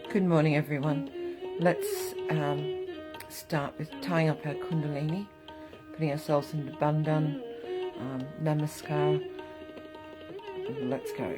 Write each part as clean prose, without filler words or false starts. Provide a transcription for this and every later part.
Good morning, everyone. Let's start with tying up our Kundalini, putting ourselves into Bandhan, Namaskar. Let's go.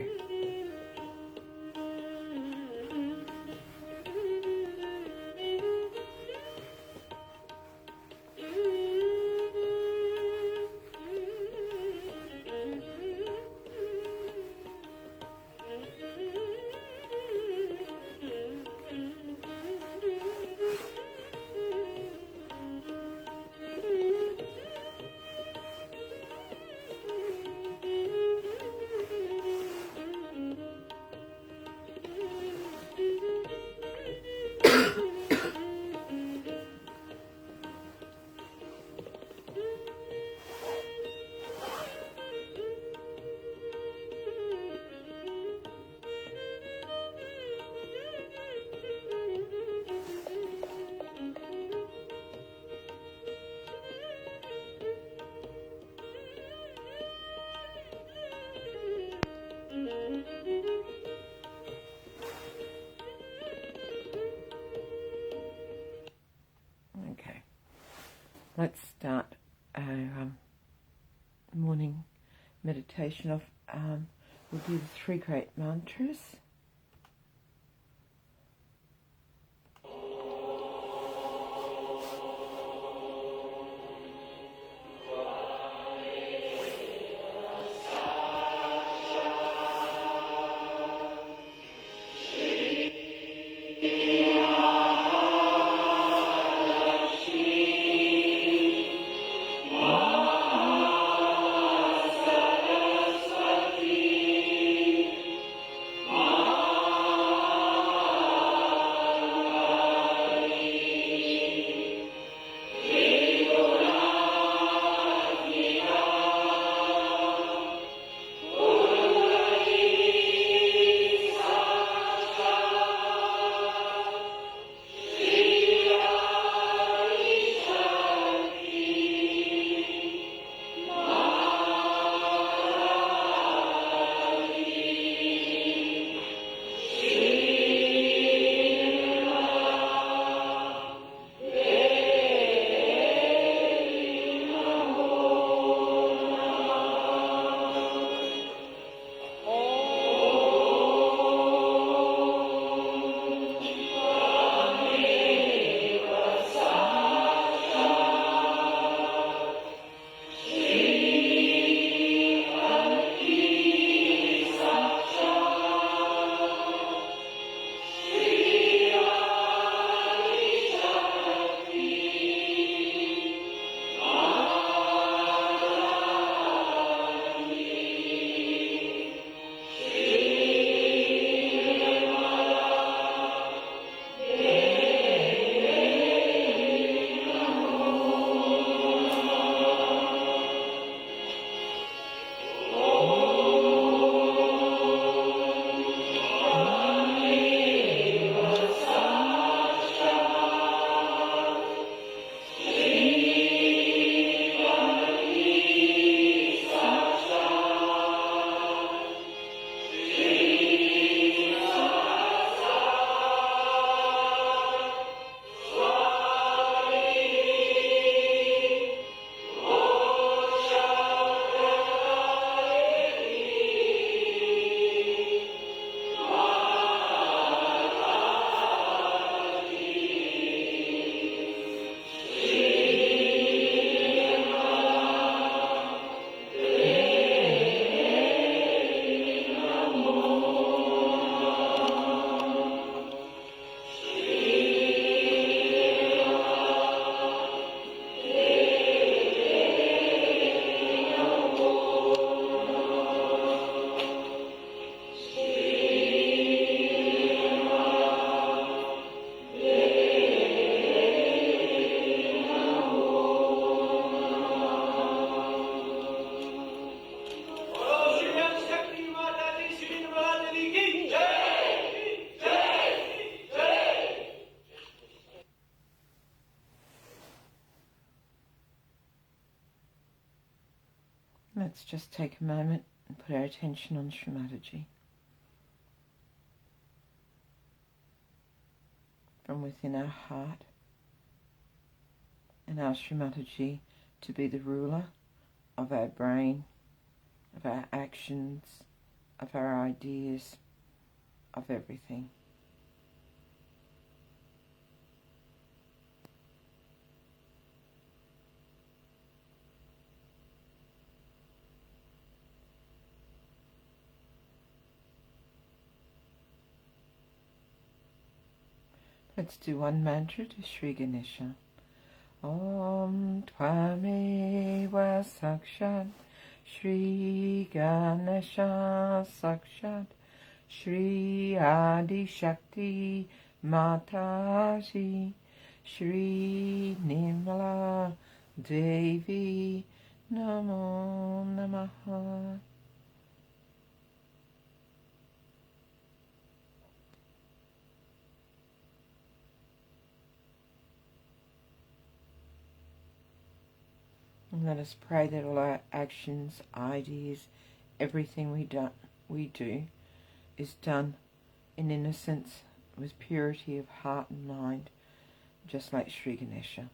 Let's start our morning meditation off. We'll do the three great mantras. Shri Let's just take a moment and put our attention on Shri Mataji. From within our heart, and ask Shri Mataji to be the ruler of our brain, of our actions, of our ideas, of everything. Let's do one mantra to Shri Ganesha. Om Tvameva Sakshat Shri Ganesha Sakshat Shri Adi Shakti Mataji Shri Nirmala Devi Namo Namaha. And let us pray that all our actions, ideas, everything we do is done in innocence, with purity of heart and mind, just like Shri Ganesha.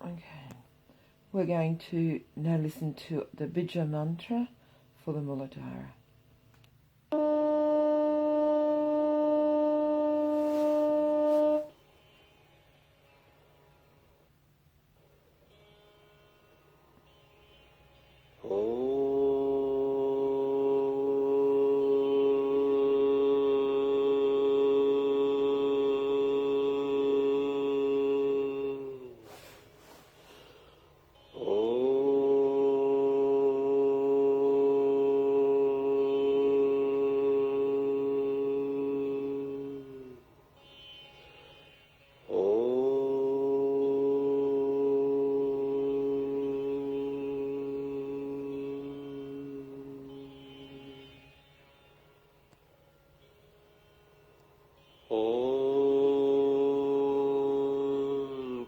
Okay. We're going to now listen to the Bija mantra for the Muladhara.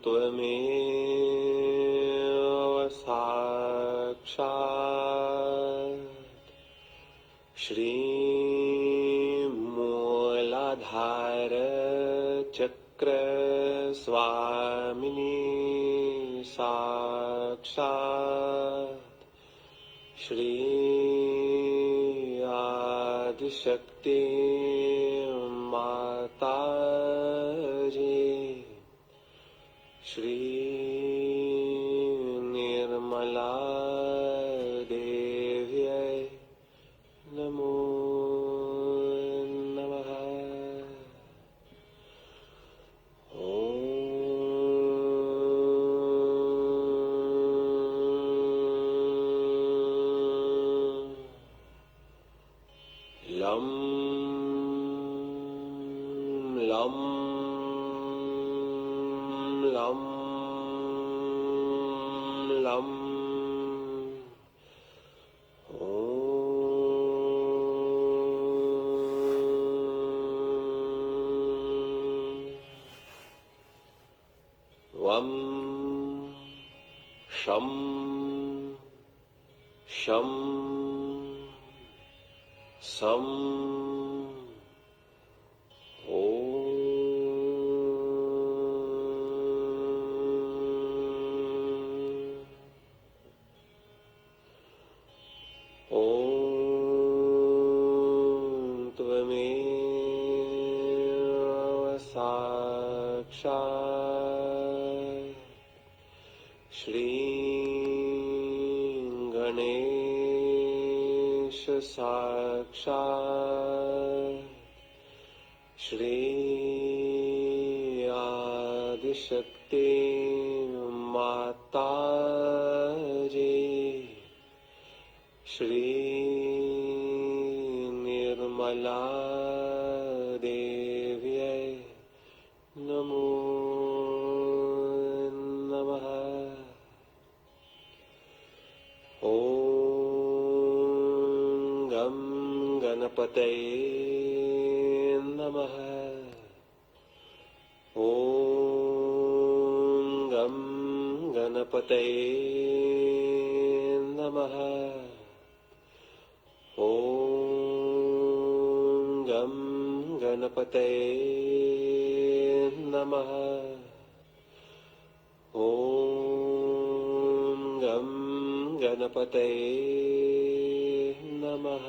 त्वमेव साक्षात् श्रीमूलाधार चक्रस्वामिनी साक्षात् श्री आदिशक्ति माताजी श्री निर्मला देव्यै नमो नमः। लं लं लं लं वं शं शं सं त्वमेव साक्षात् श्री गणेश साक्षात् श्री आदिशक्ति माताजी श्री निर्मला देव्यै नमो नमः। ॐ गणपतये नमः। ॐ गं गणपतये नमः। ॐ गं गणपतये नमः। ॐ गं गणपतये नमः।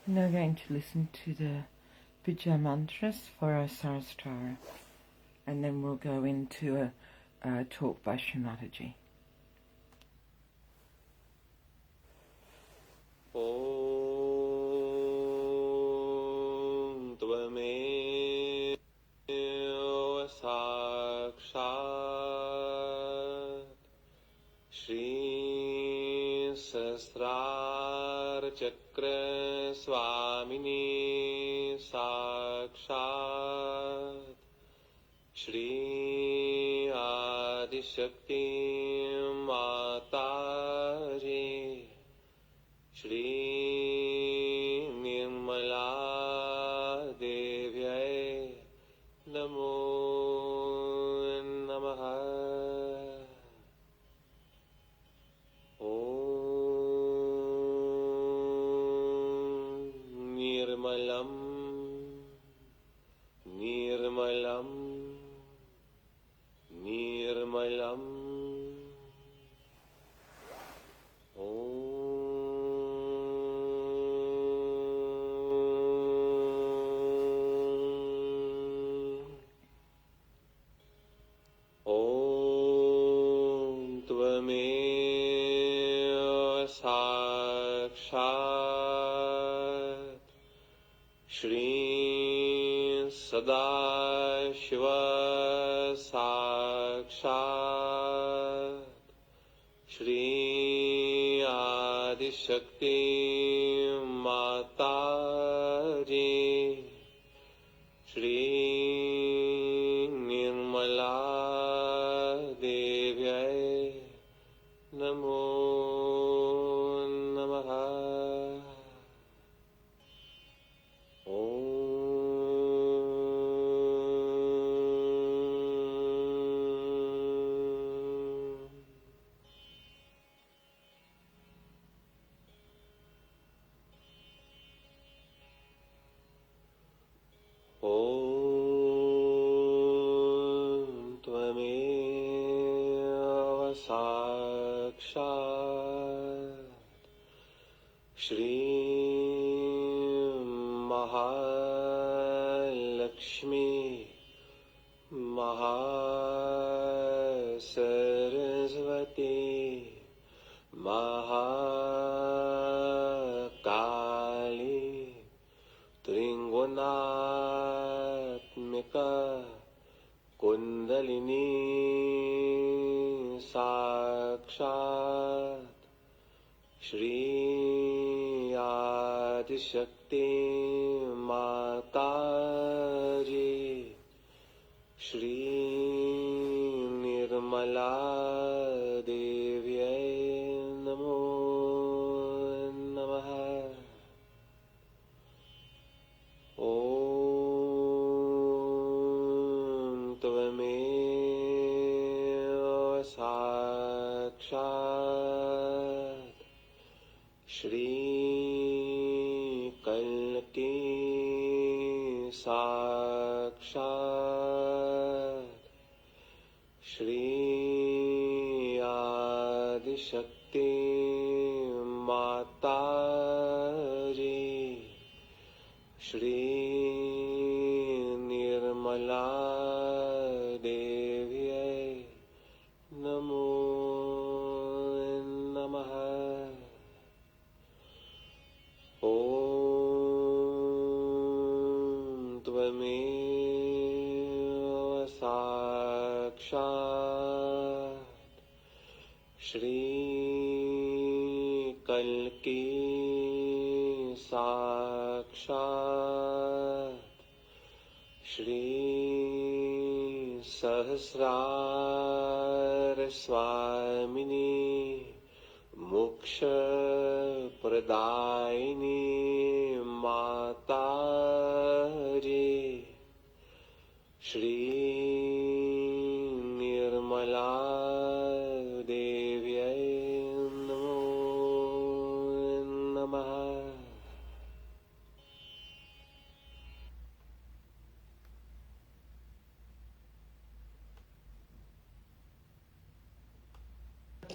Now we're going to listen to the Vijay mantras for our Sarastara, and then we'll go into a talk by Shri Mataji. ॐ त्वमेव साक्षात् श्रीसहस्रारचक्रस्वामिनी साक्षात् श्री आदिशक्ति माताजी श्री निर्मला देव्यै नमो नमः। ॐ निर्मलं निर्मलं निर्मलम् साक्षात् श्री सदाशिव साक्षात् श्री आदिशक्ति माताजी श्री निर्मला देव्यै नमो नमः। ॐ त्वमेव साक्षात् श्री महालक्ष्मी महासरस्वती महाकाली त्रिगुणात्मिका कुंडलिनी साक्षात् श्री आदिशक्ति माताजी श्री निर्मला देव्यै नमो नमः। ॐ त्वमेव साक्षात् श्री कल्की साक्षात् श्री आदिशक्ति माताजी श्री निर्मला देव्यै श्री कल्की साक्षात् श्री सहस्रार स्वामिनी मोक्ष प्रदायिनी माताजी श्री निर्मला देव्यै नमो नमः।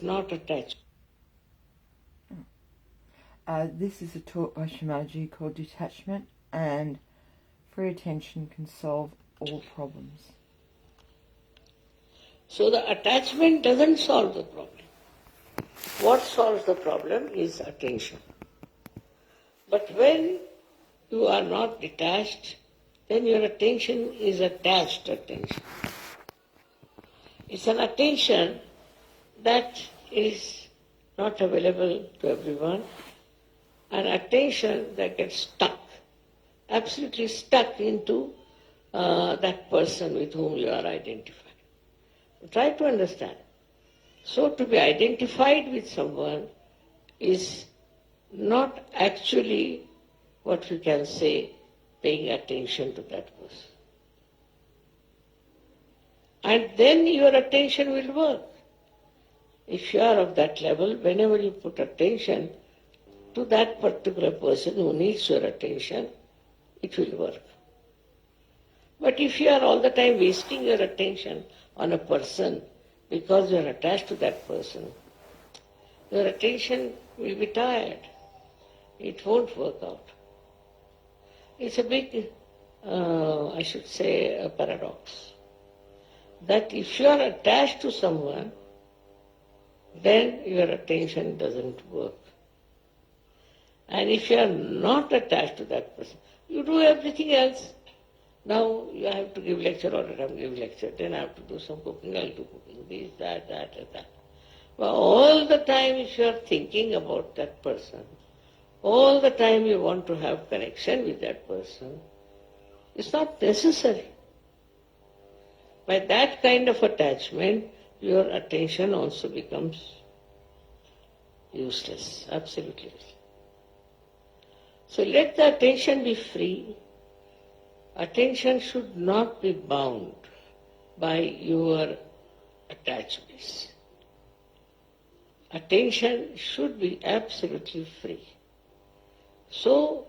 Not attached. This is a talk by Shri Mataji called Detachment, and free attention can solve all problems. So the attachment doesn't solve the problem. What solves the problem is attention. But when you are not detached, then your attention is attached attention. It's an attention that is not available to everyone, an attention that gets stuck, absolutely stuck into that person with whom you are identified. Try to understand. So to be identified with someone is not actually what we can say paying attention to that person. And then your attention will work. If you are of that level, whenever you put attention to that particular person who needs your attention, it will work. But if you are all the time wasting your attention on a person because you are attached to that person, your attention will be tired. It won't work out. It's a big, I should say, a paradox. That if you are attached to someone, then your attention doesn't work. And if you are not attached to that person, you do everything else. Now you have to give lecture all the time, give lecture, then I have to do some cooking, I'll do cooking, this, that, and that. But all the time if you are thinking about that person, all the time you want to have connection with that person, it's not necessary. By that kind of attachment, your attention also becomes useless, absolutely useless. So let the attention be free. Attention should not be bound by your attachments. Attention should be absolutely free. So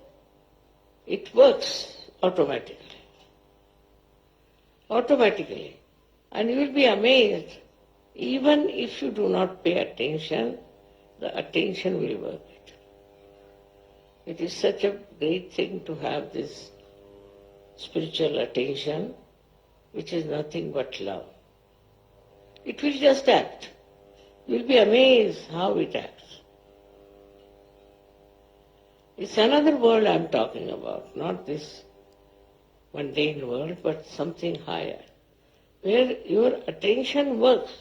it works automatically. Automatically. And you will be amazed, even if you do not pay attention, the attention will work. It is such a great thing to have this spiritual attention, which is nothing but love. It will just act. You will be amazed how it acts. It's another world I'm talking about, not this mundane world, but something higher, where your attention works,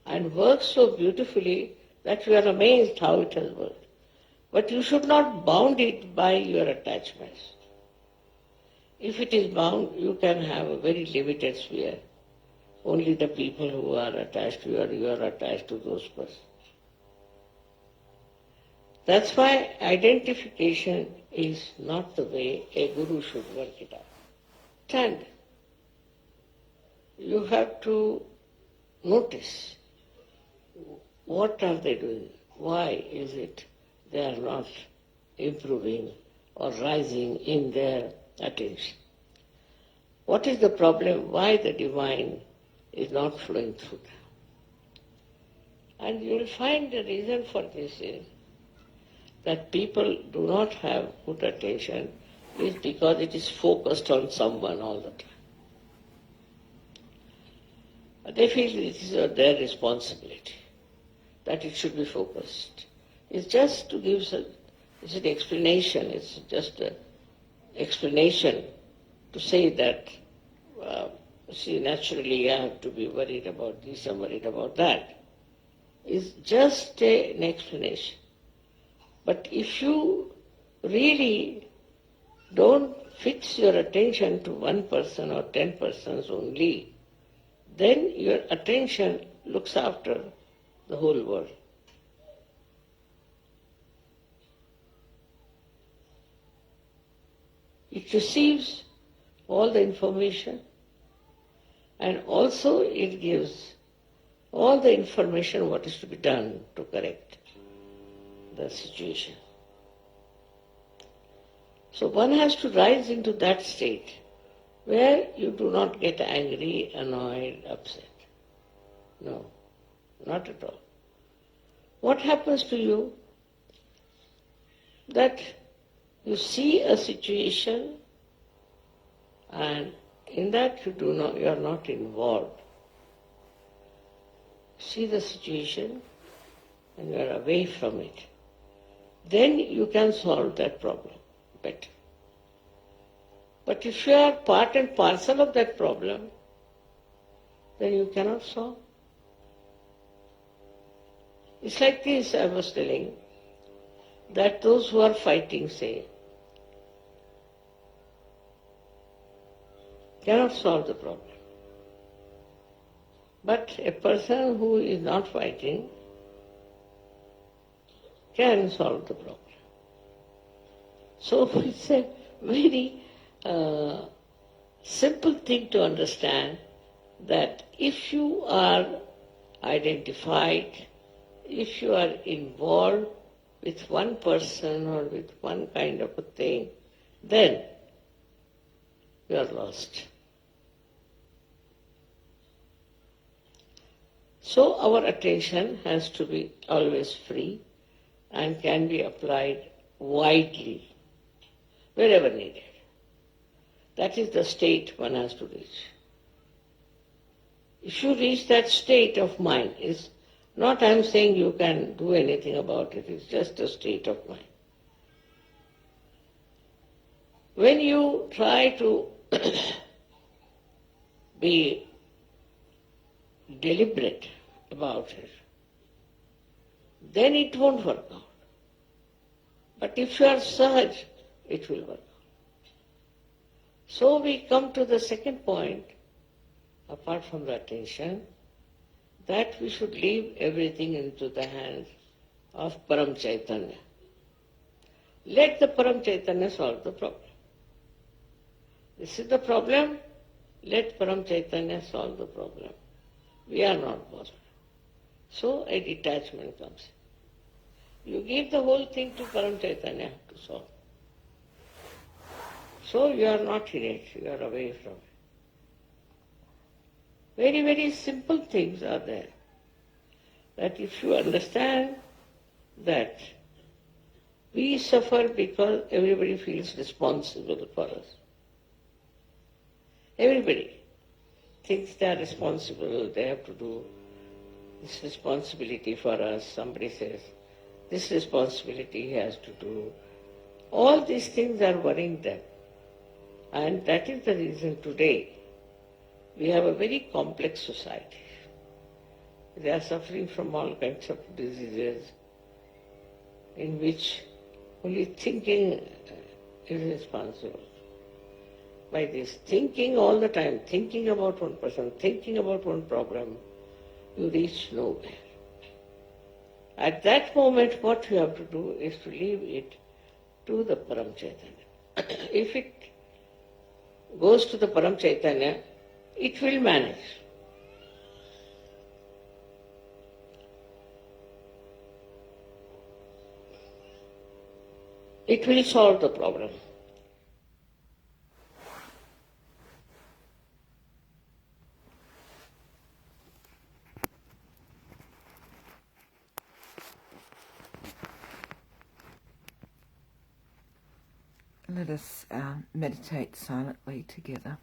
and works so beautifully that you are amazed how it has worked. But you should not bound it by your attachments. If it is bound, you can have a very limited sphere. Only the people who are attached to you are attached to those persons. That's why identification is not the way a guru should work it out. And you have to notice what are they doing, why is it they are not improving or rising in their attention. What is the problem? Why the divine is not flowing through them? And you will find the reason for this is that people do not have good attention is because it is focused on someone all the time. They feel it is their responsibility, that it should be focused. It's just to give it's an explanation, it's just an explanation to say that, see, naturally I have to be worried about this and worried about that. is just an explanation. But if you really don't fix your attention to one person or 10 persons only, then your attention looks after the whole world. It receives all the information and also it gives all the information what is to be done to correct the situation. So one has to rise into that state where you do not get angry, annoyed, upset. No, not at all. What happens to you? That you see a situation and in that you are not involved. See the situation and you are away from it. Then you can solve that problem better. But if you are part and parcel of that problem, then you cannot solve. It's like this, I was telling, that those who are fighting, say, cannot solve the problem. But a person who is not fighting can solve the problem. So it's a very simple thing to understand that if you are identified, if you are involved with one person or with one kind of a thing, then you are lost. So our attention has to be always free and can be applied widely, wherever needed. That is the state one has to reach. If you reach that state of mind, is not I am saying you can do anything about it, it's just a state of mind. When you try to be deliberate about it, then it won't work out. But if you are Sahaj, it will work out. So we come to the second point, apart from the attention, that we should leave everything into the hands of Param Chaitanya. Let the Param Chaitanya solve the problem. This is the problem, let Param Chaitanya solve the problem. We are not bothered. So a detachment comes. You give the whole thing to Param Chaitanya to solve. So you are not in it, you are away from it. Very, very simple things are there. That if you understand that we suffer because everybody feels responsible for us. Everybody thinks they are responsible, they have to do this responsibility for us. Somebody says, this responsibility he has to do. All these things are worrying them. And that is the reason today we have a very complex society. They are suffering from all kinds of diseases in which only thinking is responsible. By this thinking all the time, thinking about one person, thinking about one problem, you reach nowhere. At that moment, what you have to do is to leave it to the Param Chaitanya. If it goes to the Param Chaitanya, it will manage. It will solve the problem. Let us meditate silently together.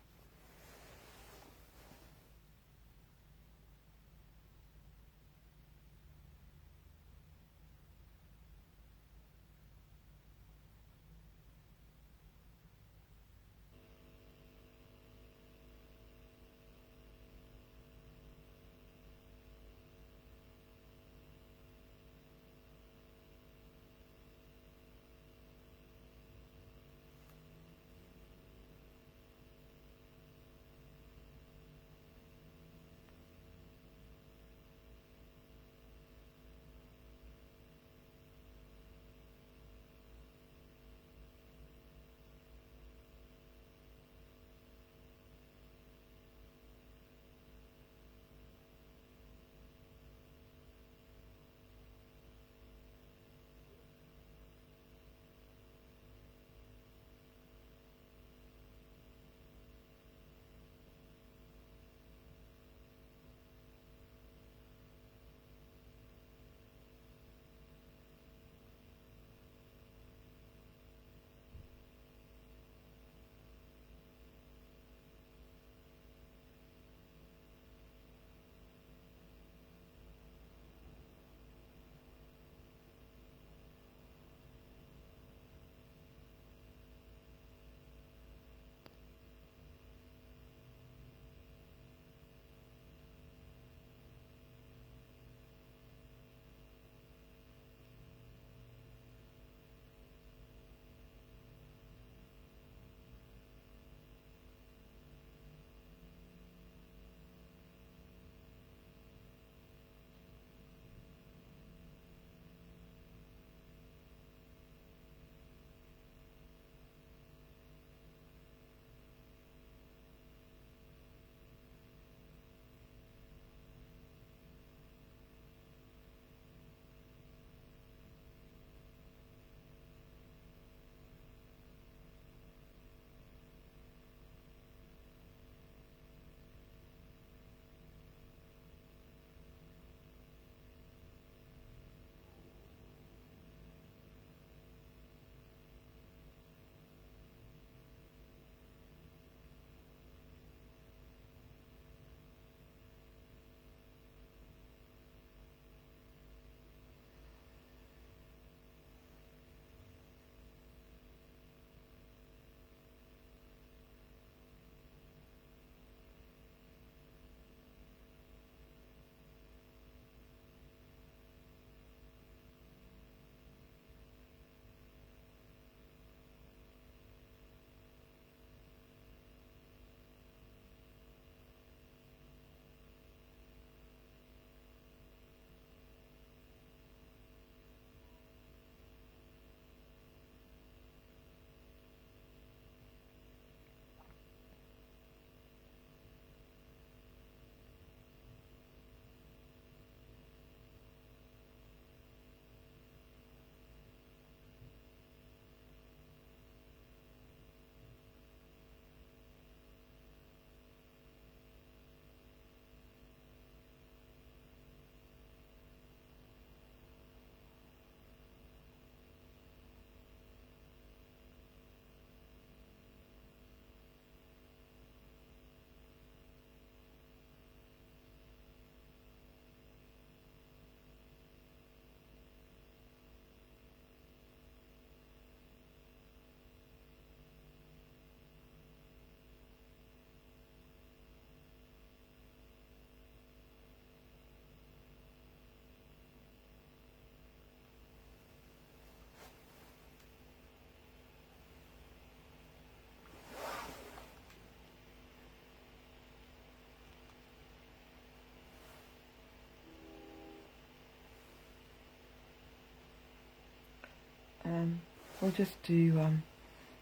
We'll just do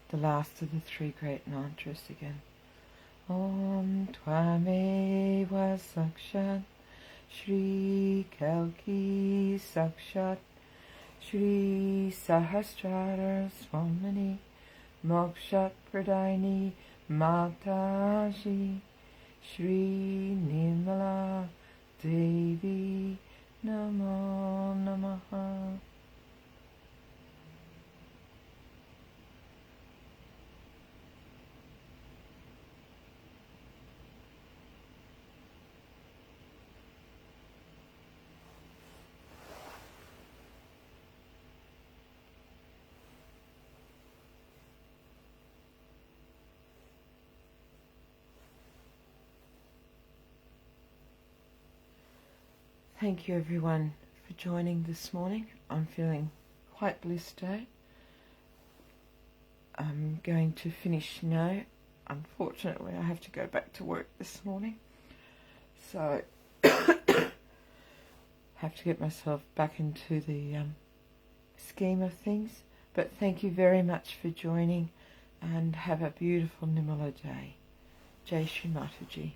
the last of the three great mantras again. Om Tvameva Sakshat Shri Kalki Sakshat Shri Sahasrara Swamini Mokshat Pradayini Mataji Shri Nirmala Devi Namo Namaha. Thank you everyone for joining this morning. I'm feeling quite blissed today. I'm going to finish now. Unfortunately, I have to go back to work this morning. So, have to get myself back into the scheme of things. But thank you very much for joining and have a beautiful Nirmala day. Jai Shri Mataji.